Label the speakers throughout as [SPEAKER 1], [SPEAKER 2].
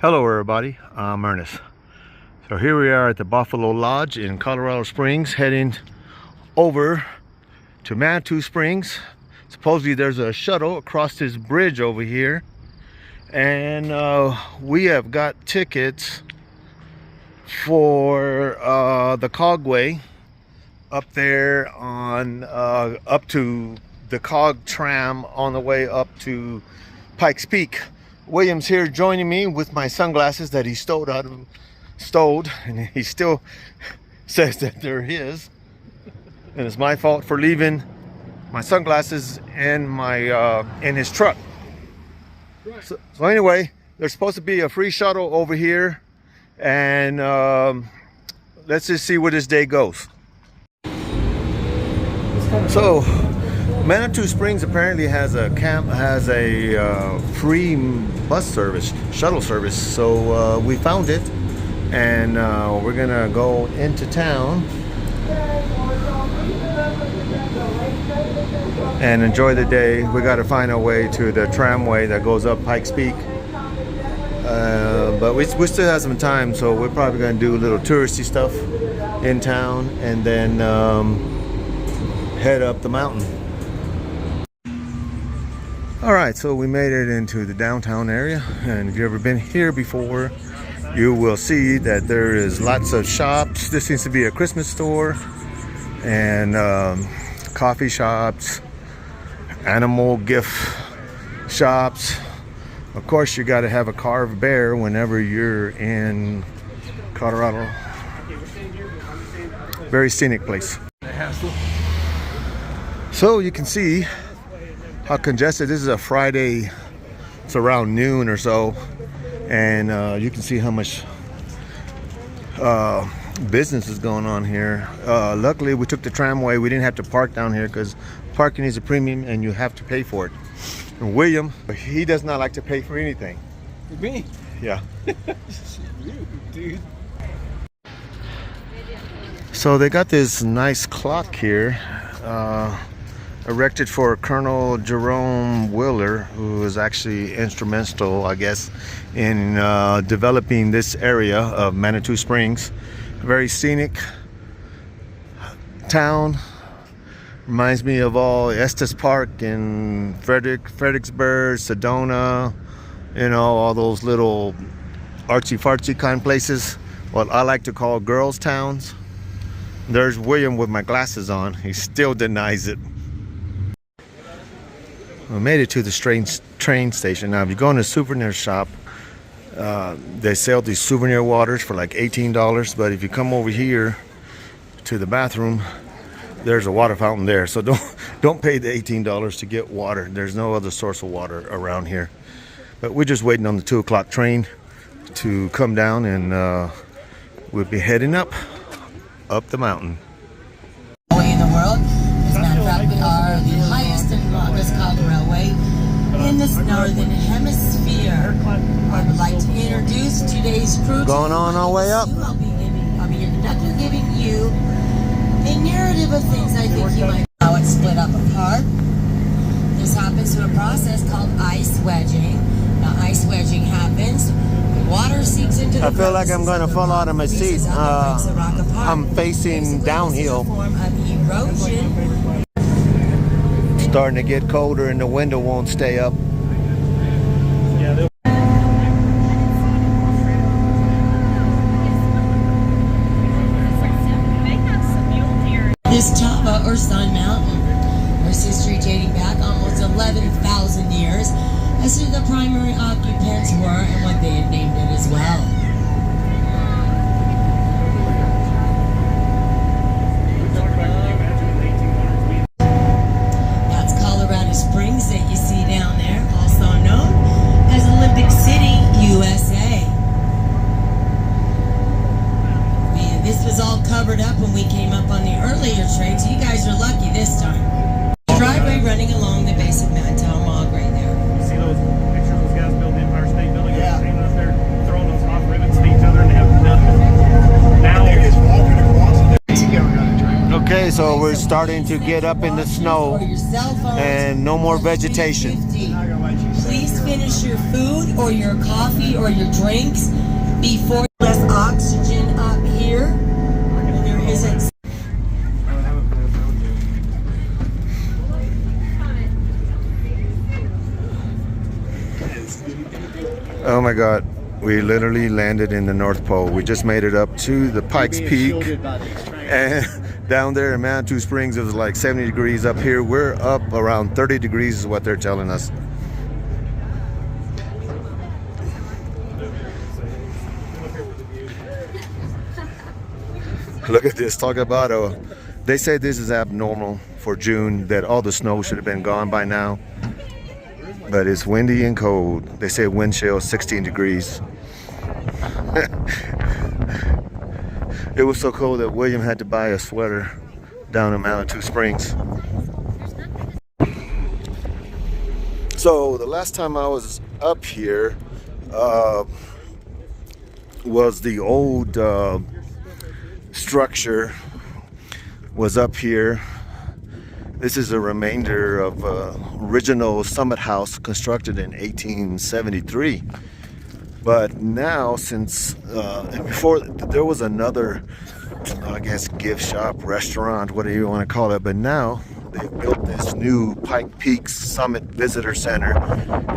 [SPEAKER 1] Hello everybody, I'm Ernest. So here we are at the Buffalo Lodge in Colorado Springs, heading over to Manitou Springs. Supposedly there's a shuttle across this bridge over here, and we have got tickets for the Cogway up there on up to the Cog Tram on the way up to Pikes Peak. William's here joining me with my sunglasses that he stole, and he still says that they're his, and it's my fault for leaving my sunglasses in my in his truck. So anyway, there's supposed to be a free shuttle over here, and let's just see where this day goes. So Manitou Springs apparently has a free bus service, shuttle service. So we found it, and we're gonna go into town and enjoy the day. We got to find our way to the tramway that goes up Pikes Peak, but we still have some time, so we're probably gonna do a little touristy stuff in town and then head up the mountain. Alright, so we made it into the downtown area, and if you've ever been here before, you will see that there is lots of shops. This seems to be a Christmas store, and coffee shops, animal gift shops. Of course, you got to have a carved bear whenever you're in Colorado. Very scenic place. So you can see how congested. This is a Friday. It's around noon or so, and you can see how much business is going on here. Luckily we took the tramway. We didn't have to park down here because parking is a premium and you have to pay for it. And William, he does not like to pay for anything.
[SPEAKER 2] Me?
[SPEAKER 1] Yeah.
[SPEAKER 2] You, dude.
[SPEAKER 1] So they got this nice clock here, erected for Colonel Jerome Wheeler, who was actually instrumental, I guess, in developing this area of Manitou Springs. Very scenic town. Reminds me of all Estes Park in Fredericksburg, Sedona, you know, all those little artsy-fartsy kind of places. What I like to call girls' towns. There's William with my glasses on. He still denies it. We made it to the train station. Now if you go in a souvenir shop, they sell these souvenir waters for like $18, but if you come over here to the bathroom, there's a water fountain there. So don't pay the $18 to get water. There's no other source of water around here. But we're just waiting on the 2 o'clock train to come down, and we'll be heading up the mountain.
[SPEAKER 3] In the world. As a matter of fact, we are the highest and longest cog railway in this northern hemisphere. I would like to introduce today's crew.
[SPEAKER 1] Going on our way up.
[SPEAKER 3] I'll be your conductor, giving you a narrative of things I think you might know. It's split up apart. This happens through a process called ice wedging. Now, ice wedging happens. Water seeps into the.
[SPEAKER 1] I feel like I'm going to fall out of my seat. I'm facing downhill. Starting to get colder, and the window won't stay up.
[SPEAKER 3] This Tava or Sun Mountain, there's history dating back almost 11,000 years as to the primary occupants were and what they had named it as well. That's Colorado Springs that you see down there, also known as Olympic City, USA. This was all covered up when we came up on the earlier train, so you guys are lucky this time. Driveway running along the base of Manitou Mog right there.
[SPEAKER 2] You see those pictures those guys built the Empire State Building? Yeah. Standing up there throwing those hot ribbons at each other and they have nothing. Now they're just walking across.
[SPEAKER 1] Okay, so we're starting to get up in the snow and no more vegetation.
[SPEAKER 3] Please finish your food or for your coffee or your drinks before. Less oxygen up here. There isn't.
[SPEAKER 1] Oh my God, we literally landed in the North Pole. We just made it up to the Pikes Peak, and down there in Manitou Springs it was like 70 degrees. Up here we're up around 30 degrees is what they're telling us. Look at this, talk about they say this is abnormal for June, that all the snow should have been gone by now. But it's windy and cold. They say wind chill 16 degrees. It was so cold that William had to buy a sweater down in Manitou Springs. So the last time I was up here was the old structure was up here. This is a remainder of original Summit House constructed in 1873. But now, since before there was another, I guess, gift shop, restaurant, whatever you want to call it. But now they built this new Pike Peaks Summit Visitor Center.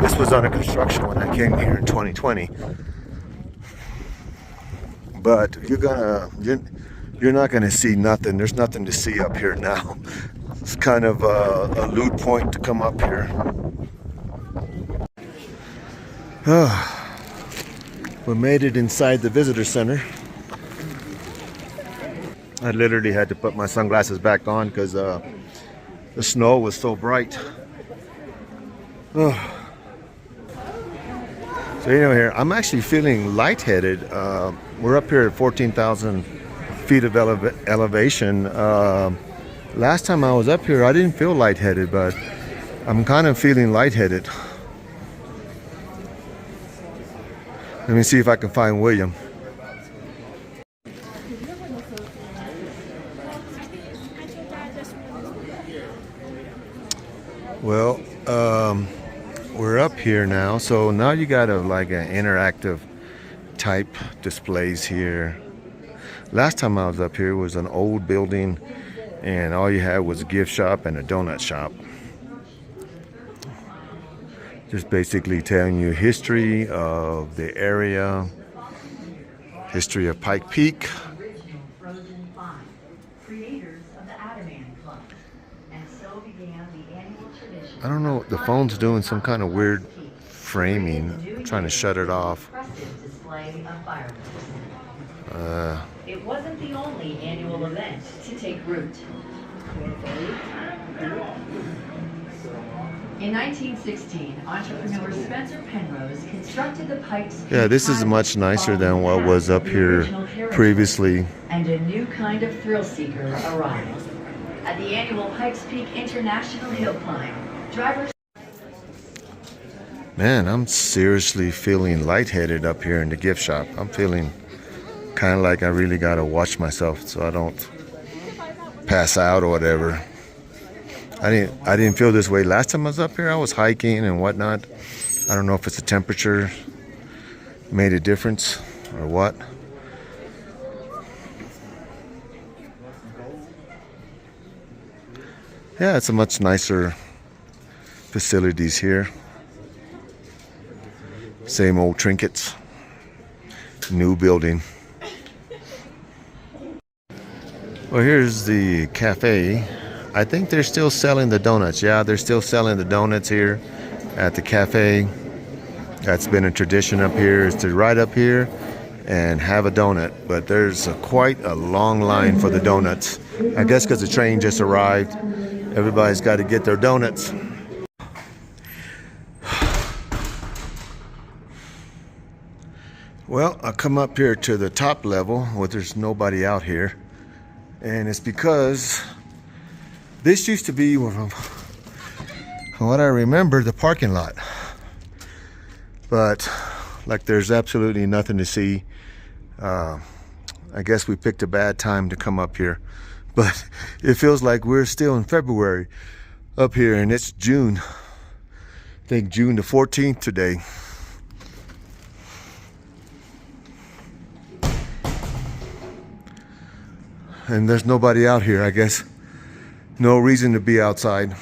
[SPEAKER 1] This was under construction when I came here in 2020. But you're not gonna see nothing. There's nothing to see up here now. It's kind of a lewd point to come up here. We made it inside the visitor center. I literally had to put my sunglasses back on because the snow was so bright. So here, I'm actually feeling lightheaded. We're up here at 14,000 feet of elevation. Last time I was up here, I didn't feel lightheaded, but I'm kind of feeling lightheaded. Let me see if I can find William. Well, we're up here now, so now you got like an interactive type displays here. Last time I was up here was an old building, and all you had was a gift shop and a donut shop. Just basically telling you history of the area, history of Pike Peak. I don't know, the phone's doing some kind of weird framing. I'm trying to shut it off.
[SPEAKER 4] It wasn't the only annual event to take root. In 1916, entrepreneur Spencer Penrose constructed the Pikes.
[SPEAKER 1] Yeah, this is much nicer than what was up here previously.
[SPEAKER 4] And a new kind of thrill seeker arrived. At the annual Pikes Peak International Hill Climb, drivers...
[SPEAKER 1] Man, I'm seriously feeling lightheaded up here in the gift shop. I'm feeling kind of like I really got to watch myself so I don't pass out or whatever. I didn't feel this way last time I was up here. I was hiking and whatnot. I don't know if it's the temperature made a difference or what. Yeah, it's a much nicer facilities here. Same old trinkets. New building. Well, here's the cafe. I think they're still selling the donuts. Yeah, they're still selling the donuts here at the cafe. That's been a tradition up here, is to ride up here and have a donut. But there's quite a long line for the donuts. I guess because the train just arrived. Everybody's got to get their donuts. Well, I come up here to the top level where there's nobody out here. And it's because this used to be, from what I remember, the parking lot. But like there's absolutely nothing to see. I guess we picked a bad time to come up here. But it feels like we're still in February up here, and it's June. I think June the 14th today. and there's nobody out here, I guess. No reason to be outside.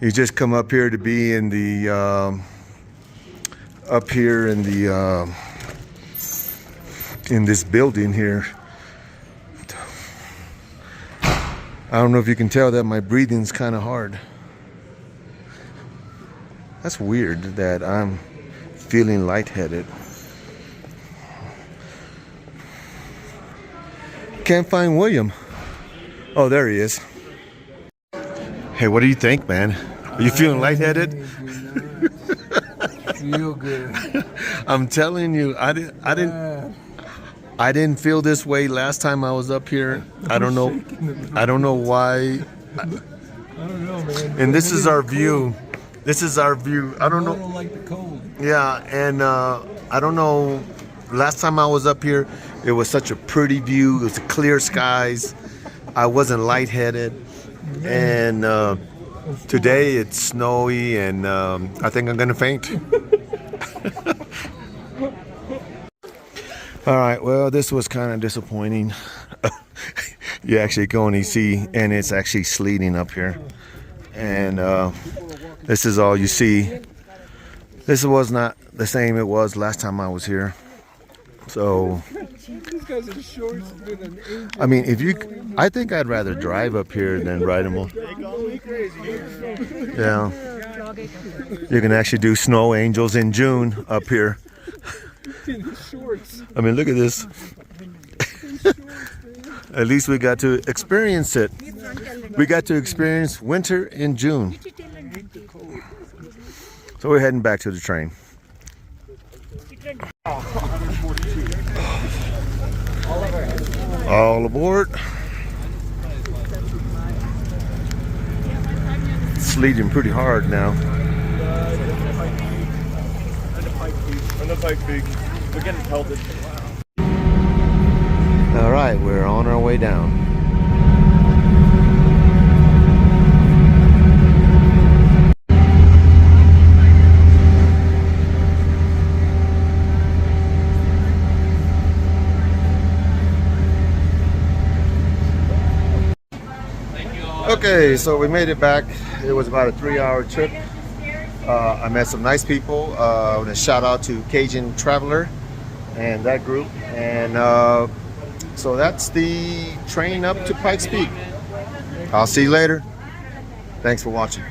[SPEAKER 1] You just come up here to be in the up here in the in this building here. I don't know if you can tell that my breathing's kind of hard. That's weird that I'm feeling lightheaded. Can't find William. Oh, there he is. Hey, what do you think, man? Are you feeling lightheaded?
[SPEAKER 5] Feel good.
[SPEAKER 1] I'm telling you, I didn't feel this way last time I was up here. I don't know why.
[SPEAKER 5] I don't know, man.
[SPEAKER 1] And this is our view. This is our view. I don't
[SPEAKER 5] I
[SPEAKER 1] know.
[SPEAKER 5] don't like the cold.
[SPEAKER 1] Yeah, and I don't know. Last time I was up here, it was such a pretty view. It was clear skies. I wasn't lightheaded. And today it's snowy, and I think I'm gonna faint. All right, well, this was kind of disappointing. You actually go and you see, and it's actually sleeting up here. And this is all you see. This was not the same it was last time I was here. So, I mean, I think I'd rather drive up here than ride them. Yeah. You can actually do snow angels in June up here. I mean, look at this. At least we got to experience it. We got to experience winter in June. So we're heading back to the train. All aboard. It's sleeting pretty hard now.
[SPEAKER 2] And the Pike Peak. We're getting pelted.
[SPEAKER 1] All right, we're on our way down. Okay, so we made it back. It was about a 3-hour trip. I met some nice people. I want to shout out to Cajun Traveler and that group. And so that's the train up to Pikes Peak. I'll see you later. Thanks for watching.